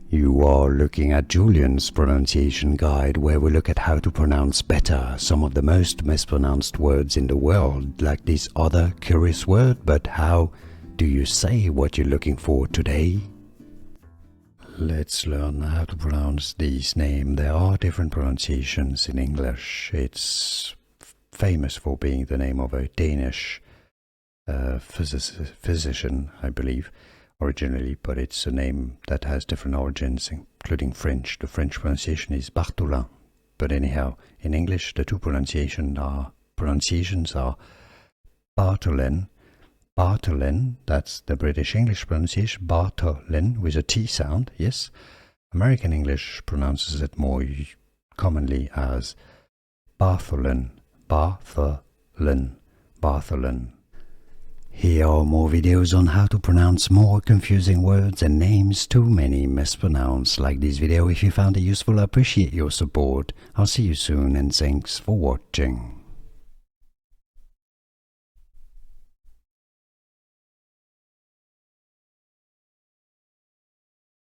You are looking at Julian's pronunciation guide, where we look at how to pronounce better some of the most mispronounced words in the world, like this other curious word. But how do you say what you're looking for today? Let's learn how to pronounce this name. There are different pronunciations in English. It's famous for being the name of a Danish physician, I believe, originally, but it's a name that has different origins, including French. The French pronunciation is Bartholin. But anyhow, in English, the two pronunciations are Bartholin. Bartholin, that's the British English pronunciation, Bartholin with a T sound, yes. American English pronounces it more commonly as Bartholin. Bartholin. Bartholin. Here are more videos on how to pronounce more confusing words and names too many mispronounced. Like this video if you found it useful. I appreciate your support. I'll see you soon and thanks for watching.